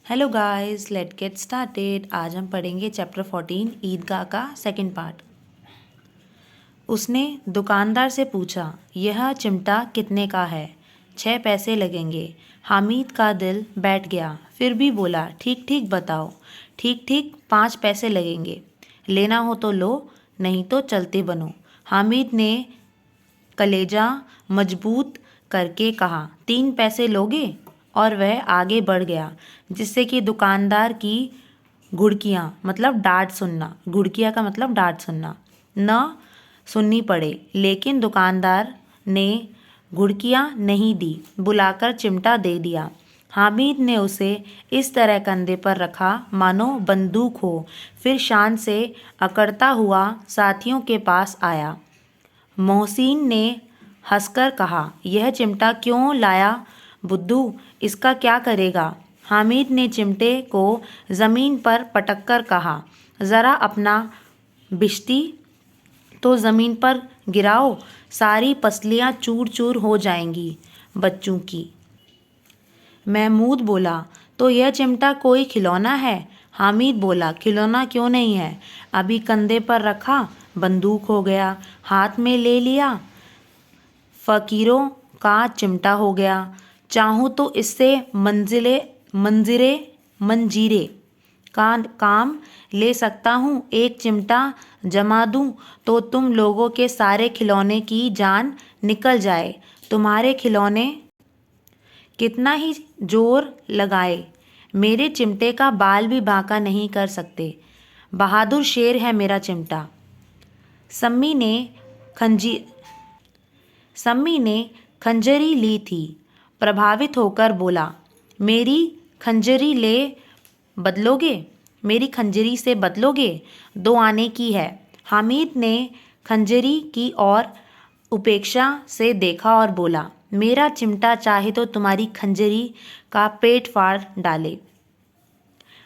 Hello guys, let get started. आज हम पढ़ेंगे चैप्टर 14 ईदगाह का सेकंड पार्ट। उसने दुकानदार से पूछा, यह चिमटा कितने का है? 6 पैसे लगेंगे। हामिद का दिल बैठ गया, फिर भी बोला, ठीक ठीक बताओ। ठीक ठीक 5 पैसे लगेंगे। लेना हो तो लो, नहीं तो चलते बनो। हामिद ने कलेजा मजबूत करके कहा, 3 पैसे लोगे? और वह आगे बढ़ गया, जिससे कि दुकानदार की घुड़कियाँ मतलब डांट सुनना, घुड़कियाँ का मतलब डांट सुनना न सुननी पड़े। लेकिन दुकानदार ने घुड़कियाँ नहीं दी, बुलाकर चिमटा दे दिया। हामिद ने उसे इस तरह कंधे पर रखा मानो बंदूक हो, फिर शान से अकड़ता हुआ साथियों के पास आया। मोहसिन ने हंसकर कहा, यह चिमटा क्यों लाया बुद्धू, इसका क्या करेगा? हामिद ने चिमटे को ज़मीन पर पटककर कहा, ज़रा अपना बिश्ती तो ज़मीन पर गिराओ, सारी पसलियाँ चूर चूर हो जाएंगी बच्चों की। महमूद बोला, तो यह चिमटा कोई खिलौना है? हामिद बोला, खिलौना क्यों नहीं है, अभी कंधे पर रखा बंदूक हो गया, हाथ में ले लिया फ़कीरों का चिमटा हो गया। चाहूँ तो इससे मंजीरे का काम ले सकता हूँ। एक चिमटा जमा दूँ तो तुम लोगों के सारे खिलौने की जान निकल जाए। तुम्हारे खिलौने कितना ही जोर लगाए, मेरे चिमटे का बाल भी बांका नहीं कर सकते। बहादुर शेर है मेरा चिमटा। सम्मी ने खंजरी ली थी, प्रभावित होकर बोला, मेरी खंजरी ले बदलोगे? मेरी खंजरी से बदलोगे? 2 आने की है। हामिद ने खंजरी की ओर उपेक्षा से देखा और बोला, मेरा चिमटा चाहे तो तुम्हारी खंजरी का पेट फाड़ डाले।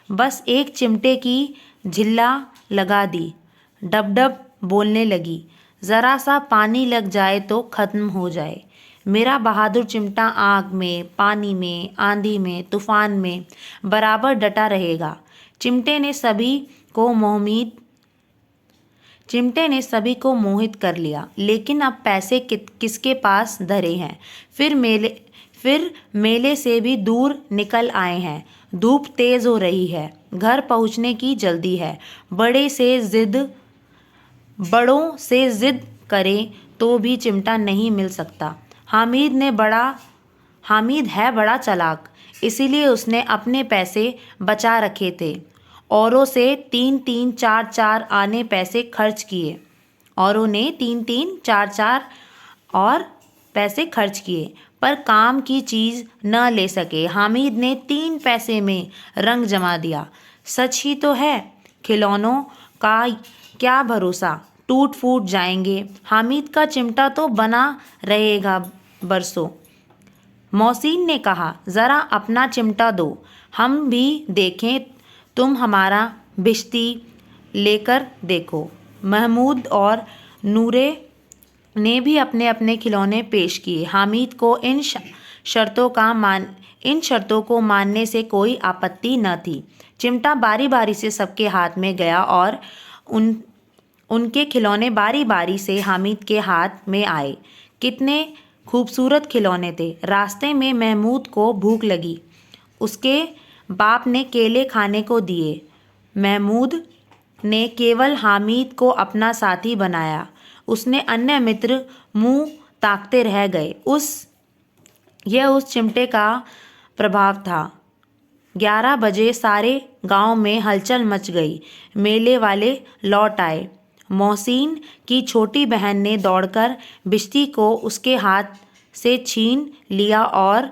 बस एक चिमटे की झिल्ला लगा दी, डब डब बोलने लगी, ज़रा सा पानी लग जाए तो ख़त्म हो जाए। मेरा बहादुर चिमटा आग में, पानी में, आंधी में, तूफान में बराबर डटा रहेगा। चिमटे ने सभी को मोहित कर लिया। लेकिन अब पैसे किसके पास धरे हैं? फिर मेले से भी दूर निकल आए हैं। धूप तेज हो रही है, घर पहुंचने की जल्दी है। बड़ों से जिद करें तो भी चिमटा नहीं मिल सकता। हामिद है बड़ा चालाक, इसीलिए उसने अपने पैसे बचा रखे थे। औरों से 3-3, 4-4 आने पैसे खर्च किए। औरों ने 3-3, 4-4 और पैसे खर्च किए, पर काम की चीज़ न ले सके। हामिद ने 3 पैसे में रंग जमा दिया। सच ही तो है, खिलौनों का क्या भरोसा, टूट फूट जाएंगे। हामिद का चिमटा तो बना रहेगा बरसों। मोहसिन ने कहा, ज़रा अपना चिमटा दो, हम भी देखें। तुम हमारा बिश्ती लेकर देखो। महमूद और नूरे ने भी अपने अपने खिलौने पेश किए। हामिद को इन शर्तों को मानने से कोई आपत्ति न थी। चिमटा बारी बारी से सबके हाथ में गया और उनके खिलौने बारी बारी से हामिद के हाथ में आए। कितने खूबसूरत खिलौने थे। रास्ते में महमूद को भूख लगी, उसके बाप ने केले खाने को दिए। महमूद ने केवल हामिद को अपना साथी बनाया। उसने अन्य मित्र मुंह ताकते रह गए। यह उस चिमटे का प्रभाव था। 11 बजे सारे गांव में हलचल मच गई। मेले वाले लौट आए। मोहसिन की छोटी बहन ने दौड़कर बिश्ती को उसके हाथ से छीन लिया और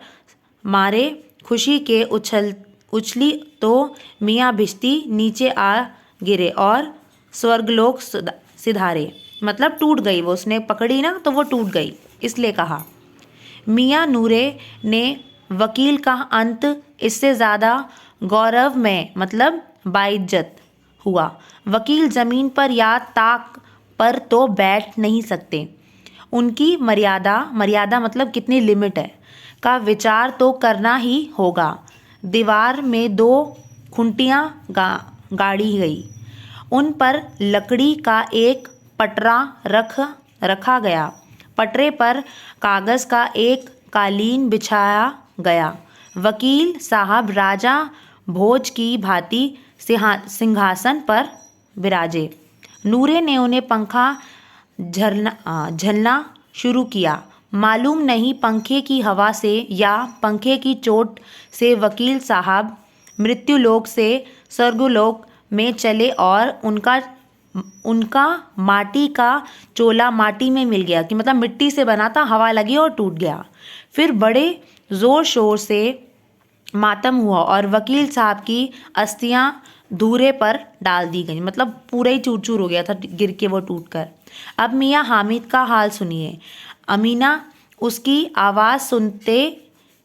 मारे खुशी के उछली तो मियाँ बिश्ती नीचे आ गिरे और स्वर्गलोक सिधारे। मतलब टूट गई, वो उसने पकड़ी ना तो वो टूट गई, इसलिए कहा। मियाँ नूरे ने वकील का अंत इससे ज़्यादा गौरवमय मतलब बाइज्जत हुआ। वकील ज़मीन पर या ताक पर तो बैठ नहीं सकते। उनकी मर्यादा मतलब कितनी लिमिट है का विचार तो करना ही होगा। दीवार में 2 खुंटियाँ गाड़ी गई। उन पर लकड़ी का एक पटरा रखा गया। पटरे पर कागज़ का एक कालीन बिछाया गया। वकील साहब राजा भोज की भांति सिंहासन पर विराजे। नूरे ने उन्हें पंखा झलना शुरू किया। मालूम नहीं पंखे की हवा से या पंखे की चोट से वकील साहब मृत्युलोक से स्वर्गलोक में चले और उनका माटी का चोला माटी में मिल गया, कि मतलब मिट्टी से बना था, हवा लगी और टूट गया। फिर बड़े ज़ोर शोर से मातम हुआ और वकील साहब की अस्थियां धूरे पर डाल दी गई, मतलब पूरा ही चूर चूर हो गया था गिर के वो टूट कर। अब मियाँ हामिद का हाल सुनिए। अमीना उसकी आवाज़ सुनते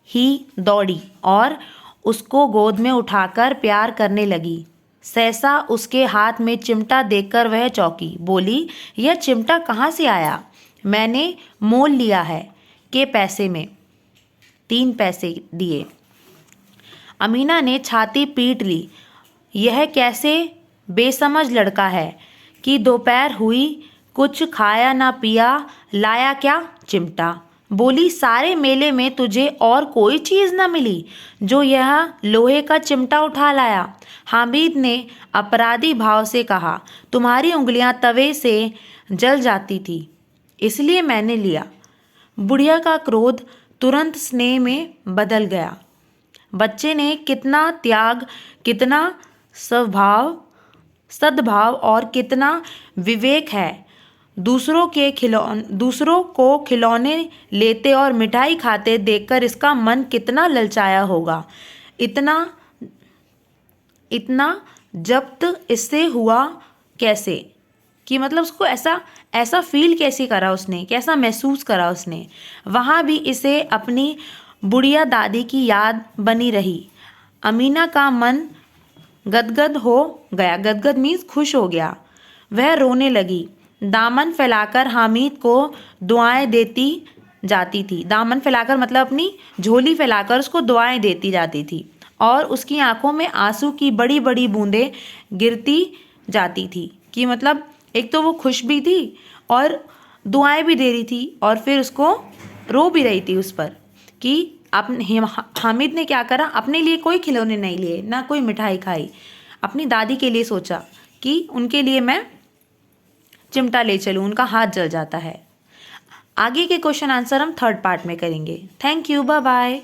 ही दौड़ी और उसको गोद में उठाकर प्यार करने लगी। सहसा उसके हाथ में चिमटा देखकर वह चौंकी। बोली, यह चिमटा कहाँ से आया? मैंने मोल लिया है। के पैसे में? 3 पैसे दिए। अमीना ने छाती पीट ली। यह कैसे बेसमझ लड़का है कि दोपहर हुई, कुछ खाया ना पिया, लाया क्या? चिमटा। बोली, सारे मेले में तुझे और कोई चीज़ न मिली जो यह लोहे का चिमटा उठा लाया? हामिद ने अपराधी भाव से कहा, तुम्हारी उंगलियां तवे से जल जाती थी, इसलिए मैंने लिया। बुढ़िया का क्रोध तुरंत स्नेह में बदल गया। बच्चे ने कितना त्याग, कितना सद्भाव और कितना विवेक है। दूसरों को खिलौने लेते और मिठाई खाते देखकर इसका मन कितना ललचाया होगा। इतना जब्त इससे हुआ कैसे? कि मतलब उसको ऐसा फील कैसे करा उसने, कैसा महसूस करा उसने। वहाँ भी इसे अपनी बुढ़िया दादी की याद बनी रही। अमीना का मन गदगद हो गया। गदगद मीन्स खुश हो गया। वह रोने लगी। दामन फैलाकर हामिद को दुआएं देती जाती थी। दामन फैलाकर मतलब अपनी झोली फैलाकर उसको दुआएं देती जाती थी और उसकी आंखों में आंसू की बड़ी बड़ी बूंदें गिरती जाती थी। कि मतलब एक तो वो खुश भी थी और दुआएं भी दे रही थी और फिर उसको रो भी रही थी उस पर। कि हामिद ने क्या करा, अपने लिए कोई खिलौने नहीं लिए, ना कोई मिठाई खाई। अपनी दादी के लिए सोचा कि उनके लिए मैं चिमटा ले चलूँ, उनका हाथ जल जाता है। आगे के क्वेश्चन आंसर हम 3rd पार्ट में करेंगे। Thank you, bye bye.